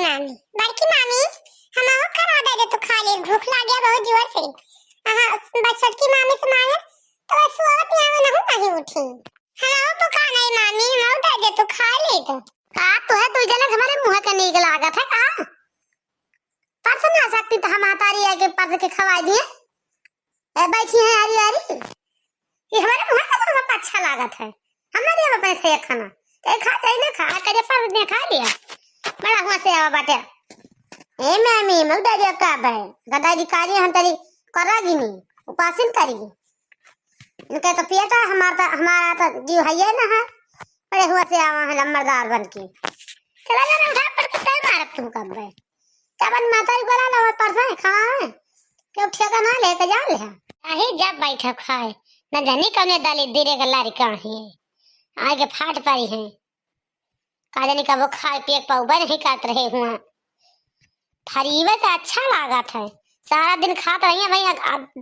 मामी। बड़की मामी हमारो करा दे दे तो खा ले, भूख लग गया बहुत जोर से। बस छोटकी मामी से मांगे तो सोवत यहाँ नहीं उठी। हमारो तो खाना है मामी, हमारो दे दे तो खा ले तो। का तो है तू जने हमारे मुंह के नीक लागत है का? परस ना सकती तो हम आतारी है के परस के खवा दिए। ए बैठी है आरी आरी। ये हमारे मुंह का तो सब अच्छा लागत है। हमारे यहाँ पे खाया खाना। ते खा जाए ना खा के परस ने खा लिया। बड़ा हुआ से आवा बाटे। ए मामी मग दे दे का भाई। गदा दी कार्य हम तरी करागी नहीं। उपासन करेगी। इनके तो पियता हमारा तो जीव है ना है। बड़े हुआ से आवा है लम्बरदार बन के। चला जाना उठा पर कुत्ते मारत तू कब भाई। क्या बन माता ही बोला ना परसा खाए। क्यों ठेका ना लेके जा ले। आही जब बैठा खाए। न जानी कब ने डाली धीरे गलारी कहाँ है। आगे फाट पाई है। काजनी का वो खाए पेट पाऊ बन ही काट रहे हुआ। फरीवे का अच्छा लागत है। सारा दिन खात रही है भैया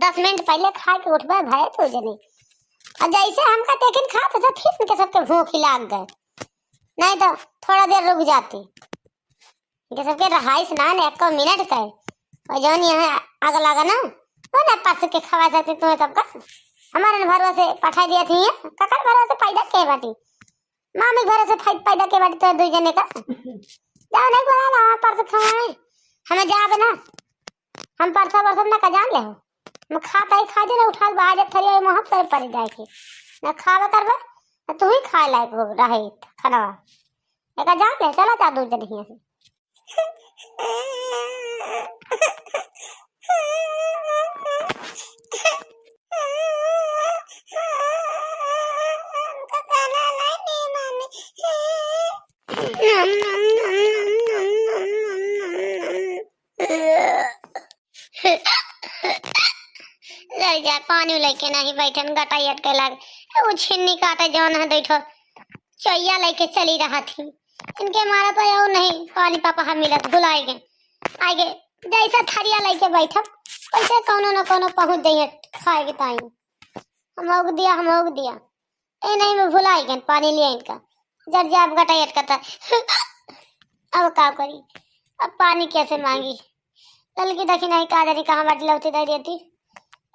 10 मिनट पहले खा के उठबे भाई तो जनी। और जैसे हमका टेकिन खात तो फिर इनके सबके भूख ही लाग गए। नहीं तो थोड़ा देर रुक जाती। इनके सबके रहाइश ना ने 1 मिनट का और जौन यहाँ आग लगा ना वो ना पास के खवा सकते तुम्हें सबका। हमारे भरोसे से पठा दिया थी ककर भरोसे पैदा के बाटी। मामी भरोसे पैदा के बाटी तो 2 जने का। जाओ नहीं बोला ना परस खवाए। हमें जाब ना। हम परसा ना का जान ले हो। मैं खाता ही खा दे उठा बाहर थरी मोहब कर पड़ जाए के। ना खावे करबे तू ही खा लायक हो रहे खाना। एका जान ले चला जा 2 जने हिया से। पानी लेके नहीं बैठन गटाई अटके लाग वो छिन्नी काटे जौन है बैठो चैया लेके चली रहा थी। इनके मारा तो यो नहीं पानी पापा हम मिलत भुलाए गए आगे जैसा थरिया लेके बैठा वैसे कोनो न कोनो पहुंच जाइए खाए के टाइम। हम दिया ए नहीं मैं भुलाई गए पानी लिया इनका जब जाब गटाई अटकता। अब का करी अब पानी कैसे मांगी। ललकी देखी नहीं काजरी कहाँ बाटी लौटी दे देती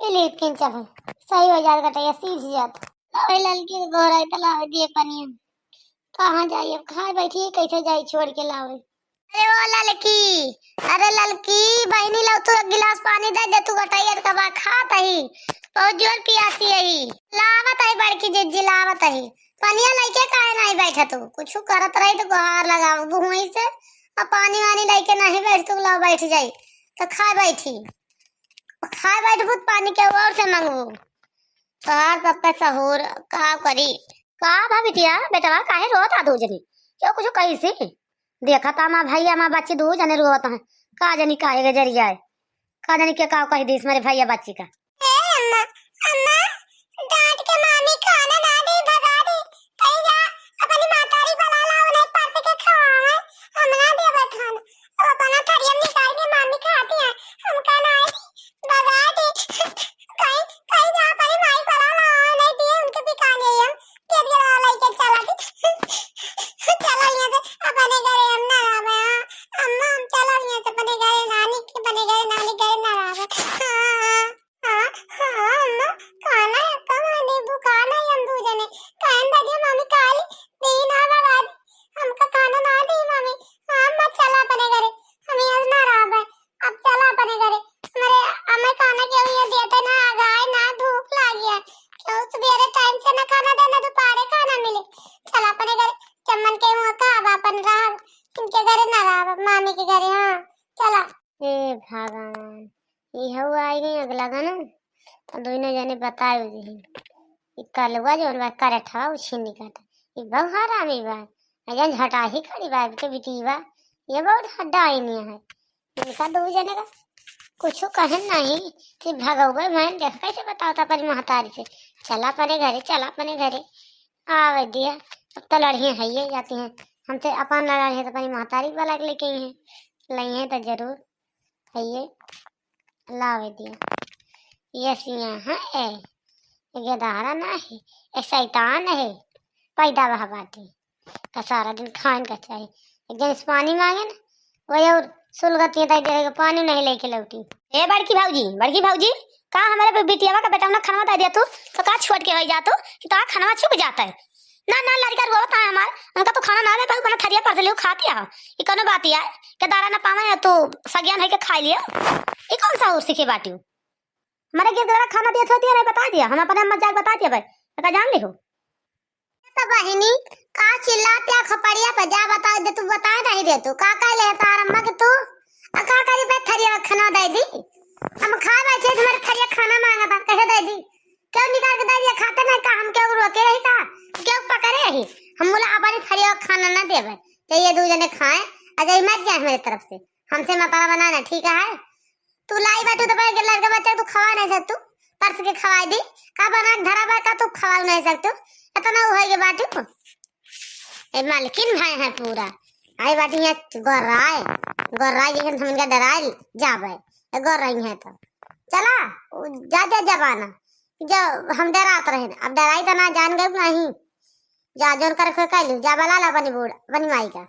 इली किन चब सही हो जात गटाई सीज जात। ओए ललकी गोराई तलाव दिए पानी कहाँ जाइए खाए बैठी कैसे जाई छोड़ के लावे। अरे वो ललकी अरे ललकी बहनी लो तू 1 गिलास पानी दे दे तू गटाई का बा खात ही बहुत जोर पियासी है लावत है बड़की जिज्जी लावत है पानिया लेके काहे नहीं बैठा तू कुछ करत रही तो गुहार लगाव बुहुई से अब पानी वानी लेके नहीं बैठ तू ला बैठ जाई तो खाए बैठी खाए बैठ बहुत पानी के और से मंगू तोहार सब पे सहूर का करी का भाभितिया बेटवा काहे रोत आ 2 जनी क्यों कुछ कैसे देखा ता मां भैया मां बच्ची 2 जने रोत हैं का जनी काहे के जरिया है का जनी के का कह दिस मेरे भैया बच्ची का। ए अम्मा अम्मा डांट के मामी खाना ना दे भगा दे कहीं जा अपनी मातारी बुला लाओ नहीं परस के खवावे हम ना देबे खाना अब अपना थरिया निकाल के मामी खाती है हमका ना भगा दे कहीं कहीं जा अपनी माई बुला लाओ नहीं दे उनके भी खाने हम के दिला लेके चला दी चलो यहां से अपने घरे हम ना आवे अम्मा हम चलो यहां से अपने घरे नानी घरे ना आवे। हां अम्मा खाना है कहां दे भूखाना है हम 2 जने कान दे मम्मी काली नहीं ना लगा दी हमका खाना ना दे मम्मी। हां मत चला अपने घरे हम यहां ना आवे अब चला अपने घरे मेरे अम्मा खाना क्यों ये देते ना गाय ना भूख लगी है क्यों सवेरे टाइम से ना खाना देना दोपहर खाना मिले चला अपने घरे चमन के मुंह का अब अपन राव इनके घरे ना राव मामी के घरे। हां चला ए भगवान ये हुआ आई गई अगला गाना तो 2 जने बतायो जी कलवा जो बा करे था छिन्नी काटा ये बहुत हरामी बा अजन हटा ही खड़ी बा के बिटीवा ये बहुत हड्डाई नहीं है इनका 2 जने का कुछ कहे नहीं कि भगवे मैं देख कैसे बताता अपनी महतारी से चला अपने घरे आवे दिया अब तो लड़ियाँ है ये जाती हैं हमसे अपन लड़ाई है तो अपनी महतारी वाला लेके ही है लई है तो जरूर है ये लावे दिया ये सिया है ये दारा ना है ये शैतान है पैदा वह बाटी का सारा दिन खान का चाहिए एक दिन पानी मांगे ना वही और सुलगती ताई देगा पानी नहीं लेके लौटी। ए बड़की भौजी का हमारे बिटियावा का बेटा ना खाना दे दिया तू तो का छोड़ के हो जा तू कि तो खाना चुक जाता है। ना ना लड़का रोता है हमार उनका तो खाना ना दे पाऊ बना थरिया पर ले खाती है। ये कोनो बात है के दारा ना पावे है तो सगियान है के खा लिया। ये कौन सा और सीखे बाटी हमारे के दारा खाना दिया थोड़ी नहीं बता दिया हम अपने मजाक बता दिया भाई का जान ले हो। तो बहिनी का चिल्लाते खपड़िया पे जा बता दे तू बता नहीं दे तू का ले तार अम्मा के तू का करी पे थरिया खाना दे दी हम खा बैठे तुम्हारे थरिया खाना मांगा था कहे दे दी क्यों निकाल के दे दिया खाते नहीं का हम क्यों रोके ही का क्यों पकड़े ही हम बोला अपनी थरिया खाना ना देवे चाहिए दो जने खाए अजय मत जाए मेरी तरफ से हमसे मतारा बनाना ठीक है। तू लाई बैठू तो भाई लड़का बच्चा तू खवा नहीं सकतू परस के खवाई दी का बना धरा बा का तू खवा नहीं सकतू इतना हो गए बाटू ए मालकिन भाई है पूरा आई बाटी यहाँ गोर्राए जखन हम इनका डराए जावे गोर रही है तो चला जा जबाना जो हम डरात रहे अब डराई तो ना जान गए नहीं जा जोन कर कह लू जा बला ला बनी बूढ़ बनी माई का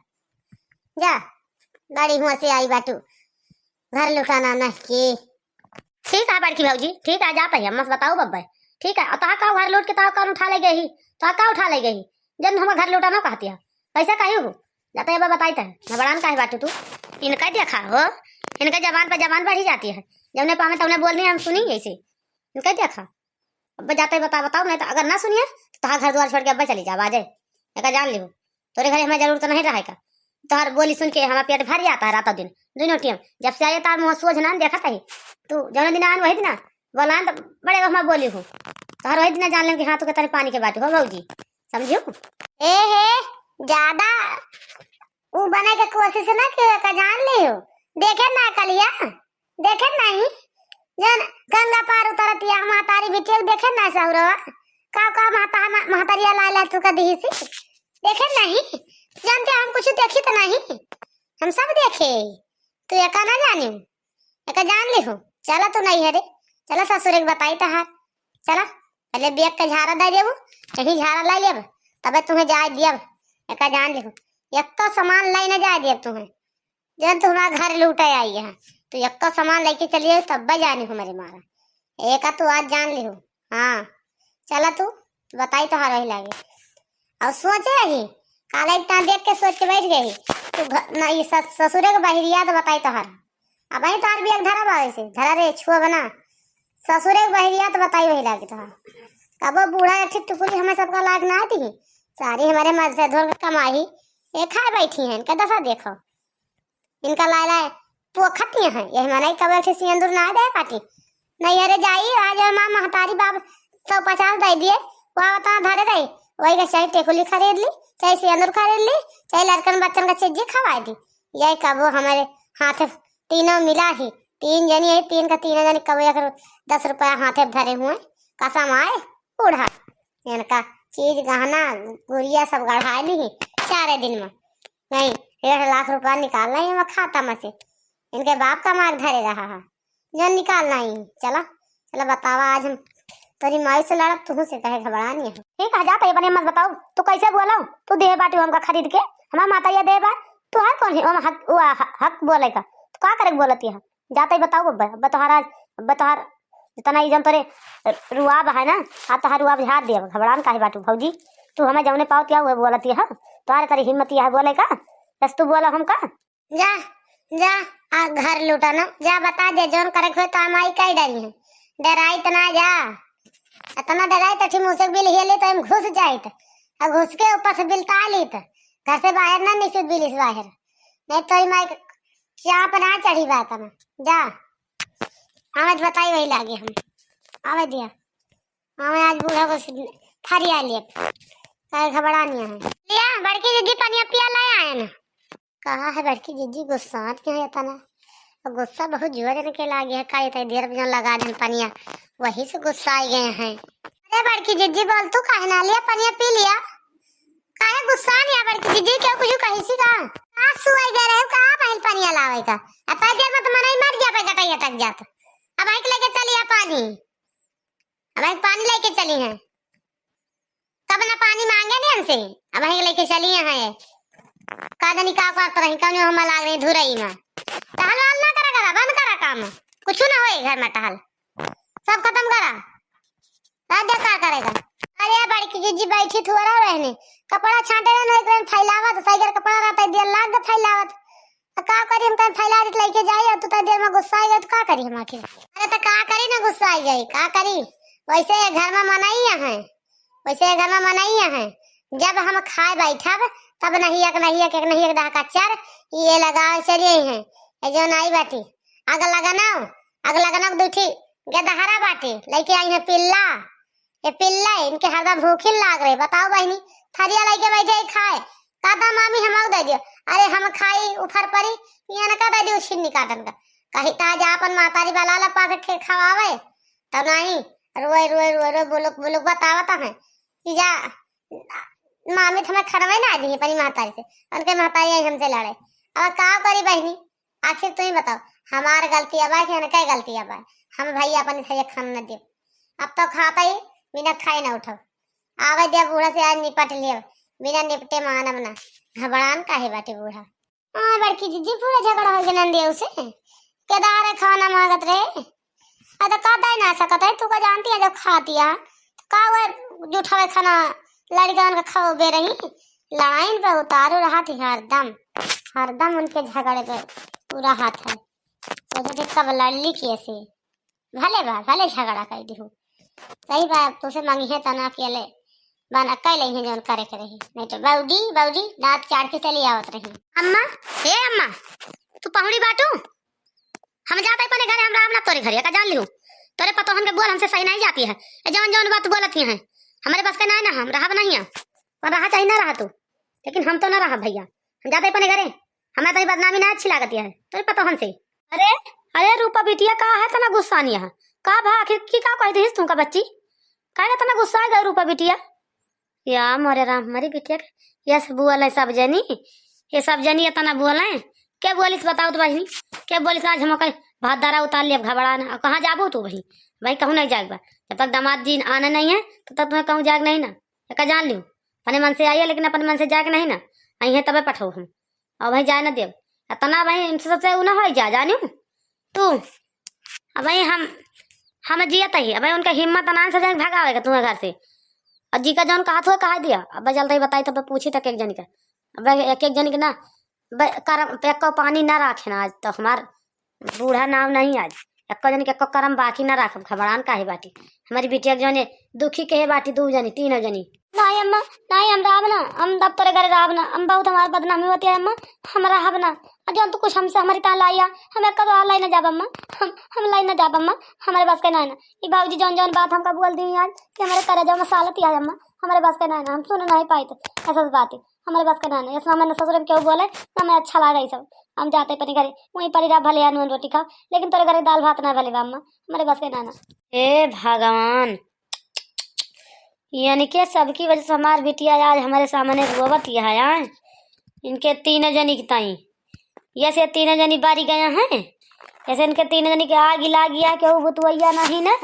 जा बड़ी हुआ से आई बाटू घर लुटाना नहीं ठीक है बड़की भौजी ठीक है जाता है मत बताओ बब्बा ठीक है तो का घर लूट के तो कौन उठा ले गई तो का उठा ले गई जब हम घर लुटाना कहती है पैसा कही हो जाता है बताई था घबरान का है बाटू तू इनका देखा हो इनका जबान पर जबान बढ़ी जाती है जब ने पावे तब बोलनी हम सुनी ऐसे इनका देखा अब जाते बताओ नहीं तो अगर ना सुनिए तो घर द्वार छोड़ के अब चली जा बाजे एक जान ली तोरे घर हमें जरूरत नहीं रहेगा तोहर बोली सुन के हमारा पेट भर जाता है रात दिन दोनों टाइम जब से आए तार मुँह सोझ ना देखा था तू जौन दिन आन वही दिन बोला तो बड़े हमारा बोली हूँ तोहर वही दिन जान ले कि हाँ तू तेरे पानी के बाटी हो भौजी समझियो ए हे ज्यादा वो बने के कोशिश ना के जान ले हो देखे ना कलिया देखे नहीं जन गंगा पार उतरतिया महतारी बिटिया देखे ना सौरवा का महतारिया लाला तू का दी सी देखे नहीं जानते हम कुछ देखी तो नहीं हम सब देखे तू एका ना जानी एका जान ले हो चला तू नहीं है रे चला ससुर के बताई तहार चला पहले बेग का झाड़ा दे देबू कहीं झाड़ा ला लेब तबे तुम्हें जाए दियब एका जान ले हो एक तो सामान लाई ना जाए दियब तुम्हें जब तुम हमारा घर लूटे आई है तो एक तो सामान लेके चलिए तब जाने हो मेरे मारा एक तू आज जान ली हो। हाँ चला तू बताई तो हार लागे और सोचे ही काले इतना देख के सोच के बैठ गई तू ना ये ससुरे के बहिरिया तो बताई तो हार अब वही तार भी एक धरा बावे से धरा रे छुआ बना ससुरे के बहिरिया तो बताई वही लागे तो कब बूढ़ा अच्छी टुकुली हमें सबका लाग ना आती है सारी हमारे मर्द धोर कमाई ये खाए बैठी है इनका दशा देखो इनका लाला पोखतिया है ये हमारा कब ऐसे सिंदूर ना दे पाटी नहीं अरे जाई आज माँ महतारी बाप 150 दे दिए वहाँ बता धरे रही वही का चाहे टेकुली खरीद ली चाहे सिंदूर खरीद ली चाहे लड़कन बच्चन का चीज खवा दी यही कब हमारे हाथ तीनों मिला ही 3 जनी है 3 का 3 जनी कब 10 रुपया हाथे धरे हुए कसम आए बूढ़ा इनका चीज गहना गुड़िया सब गढ़ा ली 4 दिन में नहीं 1.5 लाख रुपया निकालना ही मैं खाता में से इनके बाप का मार्ग धरे रहा है जो निकालना ही चला चला बतावा आज हम तेरी माई से लड़ब तुम से कहे घबरानी है ठीक है जाता है बने मत बताओ तू कैसे बोला तू दे बाटी हमका खरीद के हमारा माता ये दे बा तू है कौन है हक बोलेगा तो का करे बोलती है जाता ही बताओ बब्बा तोहार जितना ही जन तोरे रुआब है ना आप तोहार रुआब झाड़ दिया घबरान काहे बाटू भौजी तू हमें जौने पाओ क्या हुआ बोलती है तुम्हारे तेरी हिम्मत है बोले का बस तू बोला हमका जा जा आ घर लुटाना जा बता दे जोन करे हो तो हमारी कई डरी है डराई तना जा इतना डराई तो मुँह से बिल हिले तो हम घुस जाए और घुस के ऊपर से बिल ताली तो घर से बाहर ना निकल बिल इस बाहर नहीं तो माई क्या पर ना चढ़ी बात ना जा हमें बताई वही लागे हम आवे दिया हमें आज बूढ़ा को थरिया लिए कहे घबरानी है लिया बड़की दीदी पनिया पिया लाया है ना कहा है बड़की दीदी गुस्सा क्यों है तना गुस्सा बहुत जोर के लागे है का देर में लगा दे पनिया वही से गुस्सा आ गए हैं अरे बड़की दीदी बोल तू काहे ना लिया पनिया पी लिया काहे गुस्सा नहीं है बड़की दीदी क्यों कुछ कही सी का आज सुई गए रहे कहां पहल पनिया लावे का अता देर में तो मना ही मर गया पे गटाइया तक जात अब आके लेके चली है पानी अब एक पानी लेके चली है तब ना पानी मांगे नहीं हमसे अब आके लेके चली है का जानी का करत रही कौन हम लाग रही धुरई में टहल वाल ना करा बंद करा काम कुछ ना होए घर में टहल सब खत्म करा राजा का करेगा। अरे बड़की जीजी बैठी थोड़ा रहने कपड़ा छांटे ना एक दिन फैलावत साइगर कपड़ा रहता देर लाग फैलावत का करी हम फैला देत लेके जाई तो देर में गुस्सा आई तो का करी हम आखिर। अरे तो का करी ना गुस्सा आई जाई का करी वैसे घर में मनाई है वैसे घर में मनाई है जब हम खाए बैठब तब नहीं एक डहा चर ये लगाओ चलिए हैं ये जो नाई बाटी आग लगाना दूठी गदहरा बाटी लेके आई है पिल्ला ये पिल्ला इनके हरदम भूखिल लाग रहे बताओ बहनी थरिया लेके बैठे खाए काता मामी हम दे दियो। अरे हम खाई उफर परी यहाँ न का दे दियो छिन्नी काटन का कहीं ताजा अपन माताजी वाला ला पास के खवावे तब नहीं रोए बुलुक बतावत है कि जा मामी हमें खड़वे ना दी अपनी माताजी से उनके माताजी हमसे लड़े अब का करी बहनी आखिर तुम बताओ हमार गलती अब है कि क्या गलती अब है हम भैया अपन से खाना न दे अब तो खाता ही बिना खाए ना उठो आवे दे बूढ़ा से आज निपट लियो बिना निपटे मानव ना घबरान का है बाटे बूढ़ा। हाँ बड़की जीजी पूरा झगड़ा हो गया नंदी उसे केदार खाना मांगत रहे तो कहता है ना सकत है तू का जानती है जब खाती है का वो जूठा खाना लड़कियां का खाओ बे रही लाइन पे उतारू रहा थी हरदम उनके झगड़े पे पूरा हाथ है सोचे कब लड़ली कैसे भले झगड़ा कर दी हूँ सही बात तुझसे मांगी है तना अकेले बन अकेले ही जोन करे नहीं तो बाउडी दांत चाट के चली आवत रही। अम्मा तू पहुड़ी बाटू हम जाते अपने घर हम राम ना तोरे घर का जान लियो तोरे पतो हमके बोल हमसे सही नहीं जाती है जौन बात बोलती है हमारे बस का ना हम रहा नहीं पर रहा चाहिए ना रहा तू लेकिन हम तो ना रहा भैया हम जाते अपने घरे हमें तो बदनामी ना अच्छी लागती है तोरे पतो हमसे। अरे रूपा बिटिया का है तना गुस्सा नहीं है का भा आखिर की का कह दीस तू का बच्ची का तना गुस्सा है रूपा बिटिया या मोरे राम हमारी बिटिया ये सब बोल सब जनी ये सब जनी तना बोल क्या बोलिस बताओ तो बहनी क्या बोलिस आज हम भात दारा उतार लिया घबराना कहाँ जाबो तू भाई कहूँ नहीं जाएगा जब तक दामाद जी आना नहीं है तो तब तुम्हें कहूँ जाग नहीं ना एक जान लियो अपने मन से आइए लेकिन अपने मन से जाग नहीं ना आई है तबे पठाओ हम और भाई जाए ना देव तना भाई इनसे सबसे ना हो जानियो तू अब भाई हम जियत ही अब उनका हिम्मत अनान से जाए भगावेगा तुम्हें घर से और जी का जौन कहा था कहा दिया अब जल्द ही बताई तब पूछी तक एक जनी का अब एक जनी के ना करम पे को पानी ना राखे ना आज तो हमार बूढ़ा नाम नहीं आज एक जनी के करम बाकी ना राख घबरान का है बाटी हमारी बिटिया जो दुखी के है बाटी 2 जनी 3 जनी नहीं अम्मा नहीं हम राब ना हम दफ्तर घर राब ना हम बहुत हमारे बदनामी होती है अम्मा हम राब ना जो तो कुछ हमसे हमारी तान लाइया हमें कब लाई ना जाब अम्मा हम लाई ना जाब अम्मा हमारे बस के ना ये बाबूजी जौन बात हमका बोल दी आज कि हमारे करे जो मसालत है अम्मा हमारे बस के ना हम सुन नहीं पाई तो ऐसा बात है हमारे बस के ना इसमें मैंने ससुर क्यों बोले ना मैं अच्छा लगा ये सब हम जाते अपने घरे वहीं पर ही भले नून रोटी खाओ लेकिन तेरे घरे दाल भात ना भले अम्मा हमारे बस के ना हे भगवान यानी कि सबकी वजह से हमारी बिटिया आज हमारे सामने रोवत है इनके 3 जनी की ताई ऐसे 3 जनी बारी गया हैं ऐसे इनके 3 जनी के आग ला गया कि वो बुतवैया नहीं ना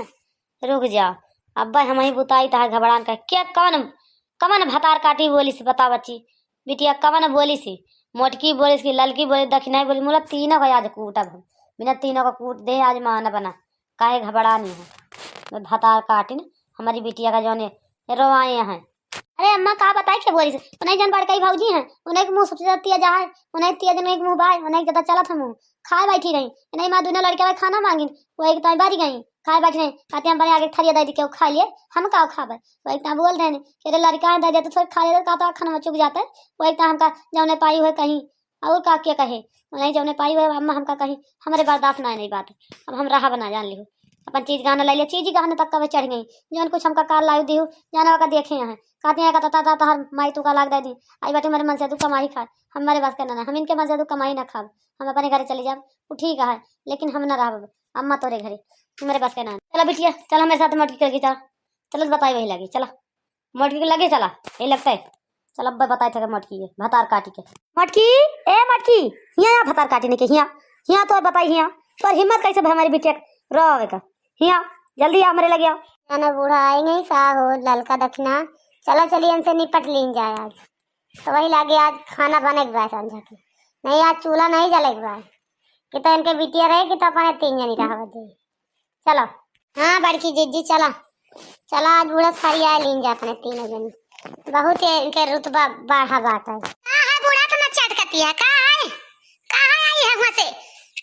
रुक जाओ अब हम ही बुताई था घबरान का क्या कवन भतार काटी बोली सी बता बच्ची बिटिया कवन बोली सी मोटकी बोली सी ललकी बोली दक्षिणाई बोली मोला 3 को आज कूटब हम बिना 3 को कूट दे आज मां न बना काहे घबरा नहीं है भतार काटी ना हमारी बिटिया का जो रोआए हैं। अरे अम्मा का बताए क्या बोली उन्हें जन बड़काई भाजी हैं उन्हें मुँह सबसे ज्यादा तिया जाए उन्हें तिया जन एक मुँह भाई उन्हें ज्यादा चला था मुँह खाए बैठी रही नहीं माँ दोनों लड़के में खाना मांगी वो एक टाइम बारी गई खाए बैठी रही कहते हम बड़े आगे थरिया दे दी के खा लिए हम का खावे वो एक बोल रहे कि अरे लड़का दे दे तो थोड़ा खा ले का खाना चुक जाता है वो एक हमका जौने पाई हुए कहीं और का क्या कहे उन्हें जौने पाई हुए अम्मा हमका कहीं हमारे बर्दाश्त ना नहीं बात अब हम रहा बना जान ली अपन चीज गाना ले लिया चीज ही गाने तक कब चढ़ गई जौन कुछ हमका कार लाई दी जाना का देखे हैं कहते हैं कहता हर माई तू का लाग दे दी आई बाटे मेरे मन से तू कमाई खा हमारे पास कहना हम इनके मन से तू कमाई ना खा हम अपने घर चले जाए वो ठीक है लेकिन हम ना रहा अम्मा तोरे घरे मेरे पास कहना चला बिटिया चला मेरे साथ मटकी करके चलो बताई वही लगी चला मटकी लगे चला ये लगता है चल अब बताए थे मटकी भतार काटी के मटकी मटकी यहाँ भतार काटी के यहाँ तो बताई यहाँ पर हिम्मत कैसे हमारी बिटिया रहे का यहाँ जल्दी हमारे लगे आओ ना बूढ़ा आएंगे सा हो ललका दक्षिणा चला चलिए हमसे निपट लीन जाए आज तो वही लागे आज खाना बने के बा संझा के। नहीं आज चूल्हा नहीं जले के बा कि तो इनके बिटिया रहे कि तो अपने 3 जनी रहा दे। चलो हाँ बड़की जीजी चला चला आज बूढ़ा सारी आए लीन जा अपने 3 जनी। बहुत इनके रुतबा बढ़ा बात है। बूढ़ा तो मत चटकती है कहाँ आई है वहां से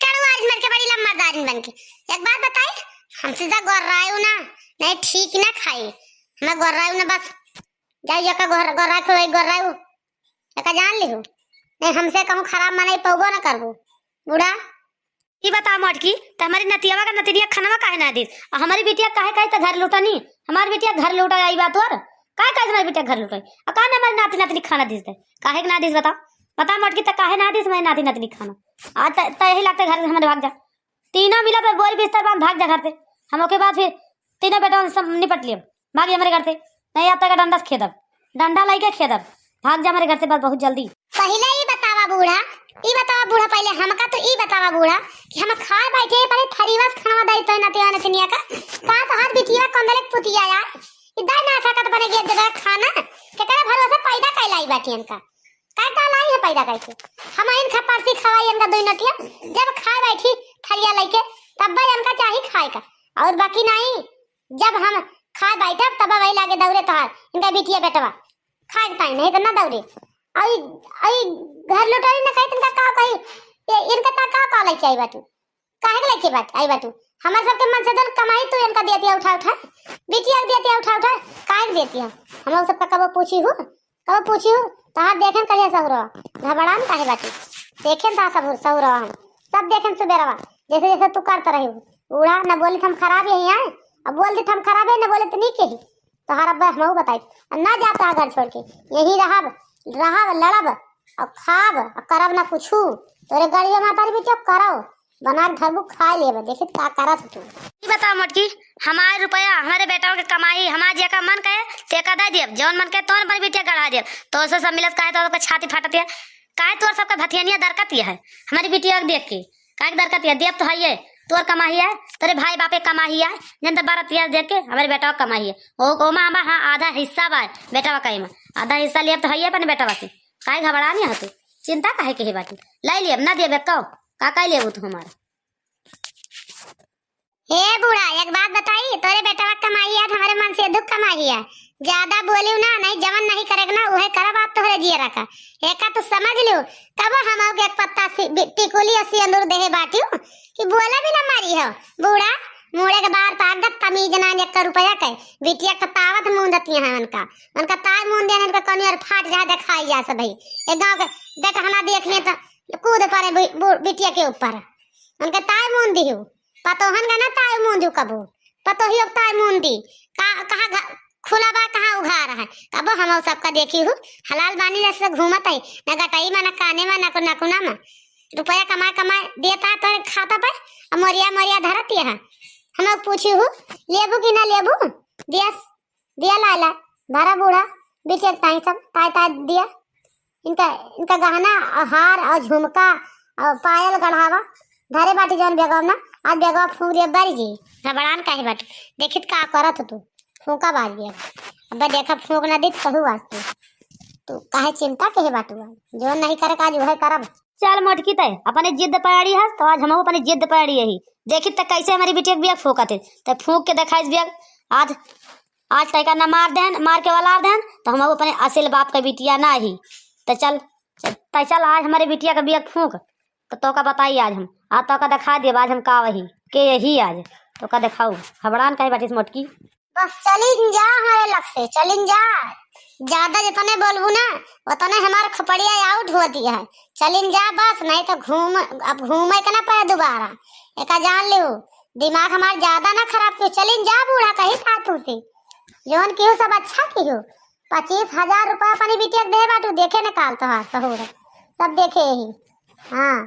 कड़ू आज मर के बड़ी लम्बादारी बन के। एक बात बताई हमसे जा गोर्रायू ना नहीं ठीक ना खाई मैं गोर्रायू ना बस जाई जका गोर्रा को गोर्रायू जका जान लिहू नहीं हमसे कहूं खराब मनाई पौगो ना करबो बूढ़ा। ई बता मोटकी त हमारी नतियावा का नतिया खाना काहे ना दी हमारी बिटिया काहे काहे त घर लूटनी हमारी बिटिया घर लूटा आई बात और काहे काहे हमारी बिटिया घर लूटाई और काहे हमारी नाती नातनी खाना दिस दे काहे ना दिस बता मोटकी त काहे ना दिस हमारी नाती नातनी खाना आज त यही लगता घर से हमारे भाग जा तीनों मिला तो बोल बिस्तर बांध भाग जा घर से हम ओके बाद फिर तीनों बेटा सब निपट लिए भाग हमारे घर से नहीं आता का डंडा से खेदब डंडा लाई के खेदब भाग जा हमारे घर से बस बहुत जल्दी। पहले ही बतावा बूढ़ा पहले हमका तो ई बतावा बूढ़ा कि हम खाए बैठे पहले थरीवास खाना दई तो नतिया नतिया का तो हर बिटिया कंदले पुतिया यार इधर ना सकत बने गे जगह खाना केकरा भरोसा पैदा कैलाई बाटी इनका काटा लाई है पैदा कैसे हम इन खपारती खवाई इनका दो नतिया जब खाए बैठी थरिया लेके तब भाई इनका चाहिए खाए का और बाकी नहीं जब हम खाए बैठे तब वही लागे दौरे तोहार इनका बिटिया बेटवा खाए टाइम नहीं तो ना दौरे आई आई घर लुटाई ना कहीं इनका का कहीं इनका का लेके आई बाटू काहे के लेके आई बाटू हमारे सबके मन से जल कमाई तो इनका देती है उठा बिटिया देती है उठा काहे देती है हम लोग सबका कब पूछी हूं तहां देखें कहिया सहुरा घबरान काहे बाटू देखें ता सब सहुरा हम सब देखें सुबेरवा जैसे जैसे तू करता रही उड़ा ना बोली हम खराब यही आए अब बोल दे हम खराब है ना बोले तो नहीं कही तो हर अब्बा हम बताई ना जाता घर छोड़ के यही रहब लड़ब और खाब और करब ना कुछ तोरे गड़िया मातारी भी चुप करो बना धरबू खा लेबे देखित का करत तू। ई बता मोटकी हमारे रुपया हमारे बेटा के कमाई हमार जे का मन कहे ते का दे देब जौन मन कहे तोन पर बिटिया गढ़ा देब तो से सब मिलत काहे तो छाती फाटत है काहे तोर सबका भथियनिया दरकत है हमारी बिटिया देख के काहे दरकत है देब तो है तोर कमाई है तेरे भाई बापे कमाई है जन तो 12 देख के हमारे बेटा कमाई है ओ माँ हाँ आधा हिस्सा बा बेटा कई में आधा हिस्सा लिया तो है अपने बेटा से काहे घबरा नहीं तू चिंता काहे के बाटी लाई लियब ना देबे कहो का लेबू तू हमारा। हे बूढ़ा एक बात बताई तोरे बेटा कमाई है हमारे मन से दुख कमाई है ज्यादा बोलियो ना नहीं जवन नहीं करेगा ना वह करा बात तो जिया रखा एका तो समझ लियो तब हम एक पत्ता टिकुली असी अंदर देहे बाटियो कि बोला भी ना मारी है बूढ़ा मुड़े के बाहर पागत तमीज ना 1 रुपया के बिटिया कतावत मुंदती है उनका ताय मुंद देने का कनियर फाट जा दिखाई जा सब भाई एक गांव के बेटा हना देखने तो कूद पड़े बिटिया के ऊपर उनका ताय मुंदी हो पतोहन का ना ताय मुंदू कबो पतोही ताय मुंदी कहां खुला बा कहां उघार है कबो हम सबका देखी हूं हलाल बानी जैसे घूमत है ना गटाई में ना काने में ना कुना में रुपया कमाए देता तो खाता पे मोरिया धरती है हम लोग पूछी हूँ लेबू कि ना लेबू दिया लाला भरा बूढ़ा बिचे ताई सब ताई दिया इनका गहना हार और झुमका और पायल गढ़ावा धरे बाटी जौन बेगवा ना आज बेगवा फूक दिया बड़ी जी घबरान काहे बाटी देखित का करत तू फूका बाज दिया अब देखा फूक ना दी कहू वास्ते तू काहे चिंता के बाटू जो नहीं करे आज वह करब। चल मोटकी तय अपने जिद पड़ी है तो आज हम अपनी जिद पड़ी यही देखी तक कैसे हमारी बिटिया के बिया फूकते तो फूक के दिखाई बिया आज तय का ना मार के वाला देन तो हम अपने असल बाप का बिटिया ना ही तो चल आज हमारे बिटिया का बिया फूक तो का बताइए आज हम आज तो का दिखा दिए आज हम का वही के यही आज तो का दिखाऊ घबरान कहीं बाटी मोटकी बस चलिन जा हमारे लग से चलिन जा ज्यादा जितने बोलबू ना उतने हमारा खपड़िया आउट होती है चलिन जा बस नहीं तो घूमे के ना पड़े दोबारा एक जान लियो दिमाग हमारा ज्यादा ना खराब क्यों चलिन जा बूढ़ा कहीं था तू से जोन की हो सब अच्छा की हो 25,000 रुपया अपनी बिटिया दे बाटू देखे निकाल तो हाथ सहूर सब देखे यही हाँ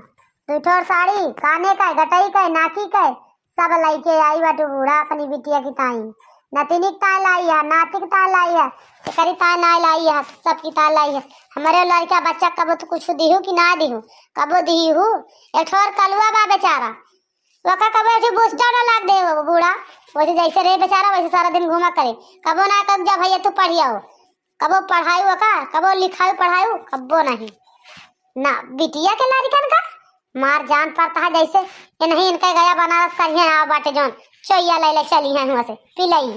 दूठोर साड़ी काने का गटाई का नाकी का सब लाइके आई बाटू बूढ़ा अपनी बिटिया की ताई नतिनिक ताय लाई है नातिक ताय लाई है करी ताय ना लाई है सबकी ताय लाई है हमारे लड़का बच्चा कबो तो कुछ दिहू कि ना दिहू कबो दिहू एक ठोर कलुआ बा बेचारा वका कबो ऐसे बुस्टा ना लाग दे वो बूढ़ा वैसे जैसे रे बेचारा वैसे सारा दिन घूमा करे कबो ना कब जब भैया तू पढ़िया हो कबो पढ़ाई का कबो लिखाई पढ़ाई कबो नहीं ना बिटिया के लारिकन का मार जान पड़ता है जैसे ये नहीं इनका गया बनारस करिए बाटे जौन चैया ले ले चली है वहां से पिलाई